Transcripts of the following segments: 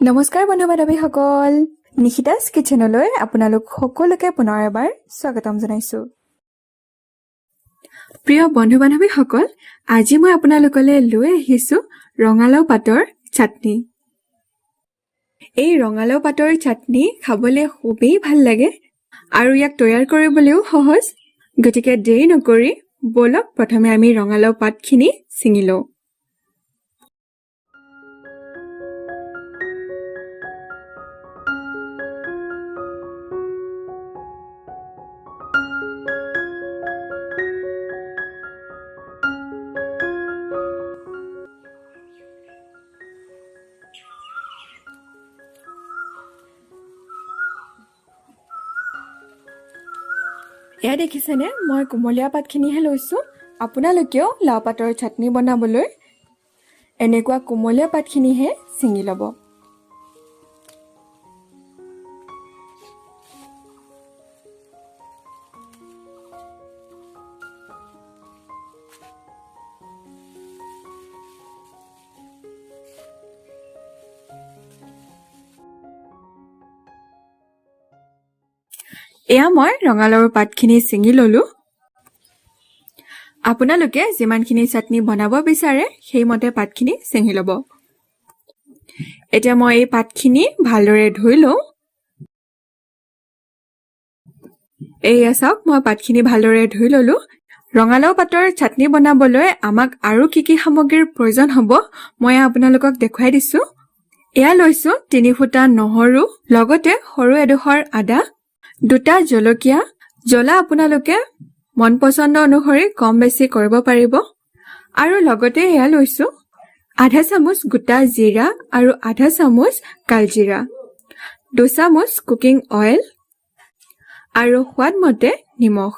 নমস্কাৰ বন্ধু-বান্ধৱীসকল, নিখিতাস কিচেনলৈ আপোনালোক সকলোকে পুনৰ এবাৰ স্বাগতম জনাইছো। প্ৰিয় বন্ধু-বান্ধৱীসকল, আজি মই আপোনালোকলৈ লৈ আহিছো ৰঙালাও পাতৰ চাটনি। এই ৰঙালাও পাতৰ চাটনি খাবলৈ খুবেই ভাল লাগে আৰু ইয়াক তৈয়াৰ কৰিবলৈও সহজ। গতিকে দেৰি নকৰি বলক প্ৰথমে আমি ৰঙালাও পাতখিনি ছিঙি লওঁ। এয়া দেখিছেনে, মই কোমলীয়া পাতখিনিহে লৈছোঁ। আপোনালোকেও লাও পাতৰ চাটনি বনাবলৈ এনেকুৱা কোমলীয়া পাতখিনিহে ছিঙি ল'ব। এয়া মই ৰঙালাওৰ পাতখিনি ছিঙি ললো। আপোনালোকে যিমানখিনি চাটনি বনাব বিচাৰে সেইমতে পাতখিনি ছিঙি ল'ব। এতিয়া মই এই পাতখিনি ভালদৰে ধুই লওঁ। এয়া চাওক, মই পাতখিনি ভালদৰে ধুই ললো। ৰঙালাও পাতৰ চাটনি বনাবলৈ আমাক আৰু কি কি সামগ্ৰীৰ প্ৰয়োজন হ'ব মই আপোনালোকক দেখুৱাই দিছো। এয়া লৈছো 3 ফুটা নহৰু, লগতে সৰু এডোখৰ আদা, 2টা জলকীয়া। জ্বলা আপোনালোকে মন পছন্দ অনুসৰি কম বেছি কৰিব পাৰিব। আৰু লগতে এয়া লৈছো আধা চামুচ গোটা জিৰা আৰু আধা চামুচ কালজিৰা, 2 চামুচ কুকিং অইল আৰু সোৱাদ মতে নিমখ।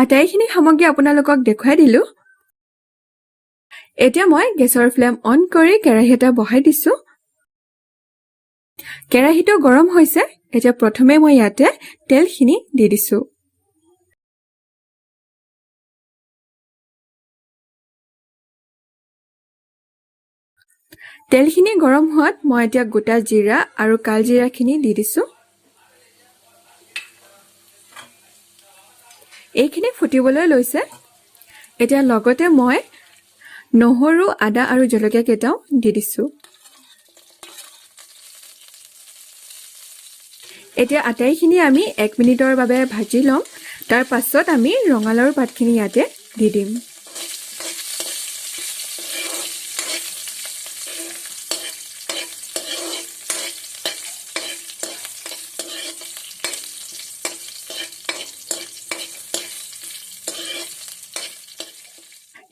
আটাইখিনি সামগ্ৰী আপোনালোকক দেখুৱাই দিলো। এতিয়া মই গেছৰ ফ্লেম অন কৰি কেৰাহী এটা বহাই দিছো। কেৰাহীটো গৰম হৈছে। এতিয়া প্ৰথমে মই ইয়াতে তেলখিনি দি দিছো। তেলখিনি গৰম হোৱাত মই এতিয়া গোটা জিৰা আৰু কালজিৰাখিনি দি দিছো। এইখিনি ফুটিবলৈ লৈছে। এতিয়া লগতে মই নহৰু, আদা আৰু জলকীয়া কেইটাও দি দিছো। এতিয়া আটাইখিনি আমি 1 মিনিটৰ বাবে ভাজি ল'ম। তাৰ পাছত আমি ৰঙালাওৰ পাতখিনি ইয়াতে দি দিম।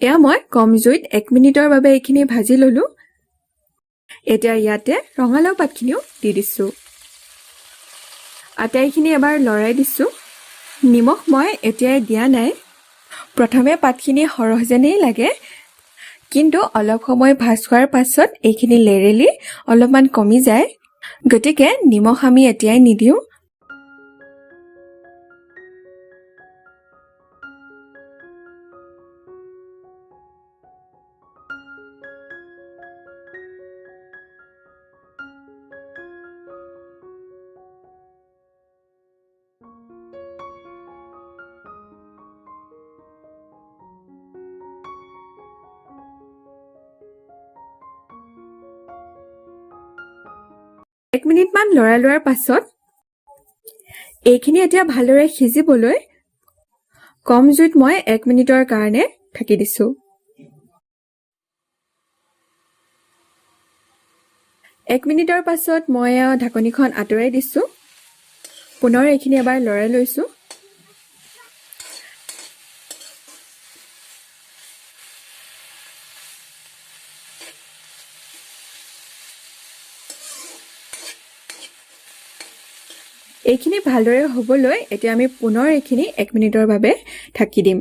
এয়া মই কম জুইত 1 মিনিটৰ বাবে এইখিনি ভাজি ললো। এতিয়া ইয়াতে ৰঙালাও পাতখিনিও দি দিছো। আটাইখিনি এবাৰ লৰাই দিছো। নিমখ মই এতিয়াই দিয়া নাই। প্ৰথমে পাতখিনি সৰহ যেনেই লাগে, কিন্তু অলপ সময় ভাজ খোৱাৰ পাছত এইখিনি লেৰেলি অলপমান কমি যায়। গতিকে নিমখ আমি এতিয়াই নিদিওঁ। এক মিনিটমান লৰাই লোৱাৰ পাছত এইখিনি এতিয়া ভালদৰে সিজিবলৈ কম জুইত মই 1 মিনিটৰ কাৰণে ঢাকি দিছো। এক মিনিটৰ পাছত মই ঢাকনিখন আঁতৰাই দিছো। পুনৰ এইখিনি এবাৰ লৰাই লৈছো। এইখিনি ভালদৰে হ'বলৈ এতিয়া আমি পুনৰ এইখিনি 1 মিনিটৰ বাবে ঢাকি দিম।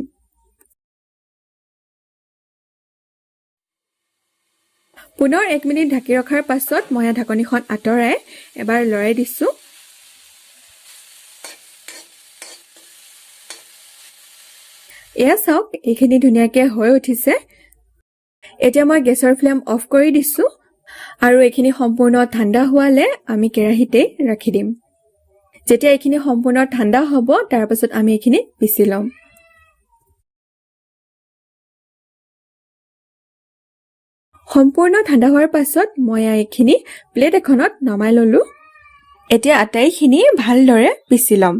পুনৰ 1 মিনিট ঢাকি ৰখাৰ পাছত মই ঢাকনিখন আঁতৰাই এবাৰ লৰাই দিছো। এয়া চাওক, এইখিনি ধুনীয়াকৈ হৈ উঠিছে। এতিয়া মই গেছৰ ফ্লেম অফ কৰি দিছো আৰু এইখিনি সম্পূৰ্ণ ঠাণ্ডা হোৱালে আমি কেৰাহীতে ৰাখি দিম। যেতিয়া এইখিনি সম্পূৰ্ণ ঠাণ্ডা হ'ব তাৰ পাছত আমি এইখিনি পিচি ল'ম। সম্পূৰ্ণ ঠাণ্ডা হোৱাৰ পাছত মই এইখিনি প্লেট এখনত নমাই ললো। এতিয়া আটাইখিনি ভালদৰে পিচি ল'ম।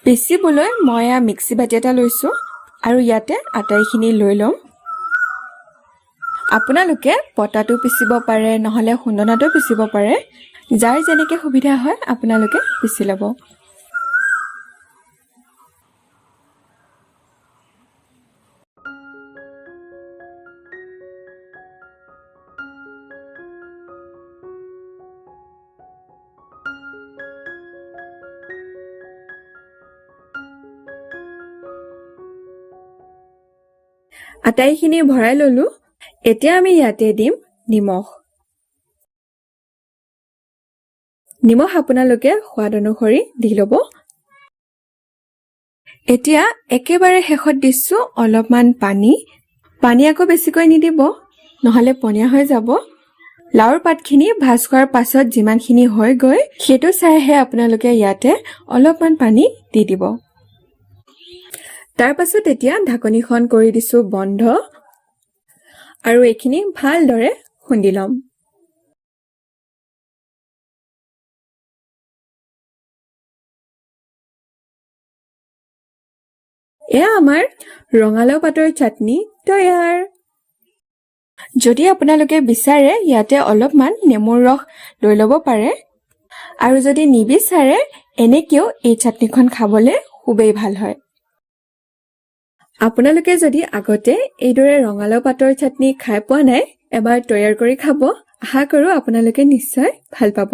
পিচিবলৈ মই মিক্সি বাটি এটা লৈছো আৰু ইয়াতে আটাইখিনি লৈ ল'ম। আপোনালোকে পটাটো পিচিব পাৰে নহলে খুন্দনাটো পিচিব পাৰে, যাৰ যেনেকৈ সুবিধা হয় আপোনালোকে পিচি ল'ব। আটাইখিনি ভৰাই ললো। এতিয়া আমি ইয়াতে দিম নিমখ। নিমখ আপোনালোকে সোৱাদ অনুসৰি দি ল'ব। এতিয়া একেবাৰে শেষত দিছো অলপমান পানী। পানী আকৌ বেছিকৈ নিদিব নহলে পনীয়া হৈ যাব। লাওৰ পাতখিনি ভাজ কৰাৰ পাছত যিমানখিনি হৈ গৈ সেইটো চাইহে আপোনালোকে ইয়াতে অলপমান পানী দি দিব। তাৰ পাছত এতিয়া ঢাকনিখন কৰি দিছো বন্ধ আৰু এইখিনি ভালদৰে খুন্দি ল'ম। এয়া আমাৰ ৰঙালাও পাতৰ চাটনি তৈয়াৰ। যদি আপোনালোকে বিচাৰে ইয়াতে অলপমান নেমুৰ ৰস লৈ ল'ব পাৰে, আৰু যদি নিবিচাৰে এনেকেও এই চাটনিখন খাবলৈ খুবেই ভাল হয়। আপোনালোকে যদি আগতে এইদৰে ৰঙালাও পাতৰ চাটনি খাই পোৱা নাই, এবাৰ তৈয়াৰ কৰি খাব। আশা কৰো আপোনালোকে নিশ্চয় ভাল পাব।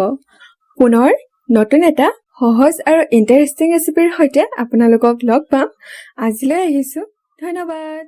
পুনৰ নতুন এটা সহজ আৰু ইণ্টাৰেষ্টিং ৰেচিপিৰ সৈতে আপোনালোকক লগ পাম। আজিলৈ আহিছো, ধন্যবাদ।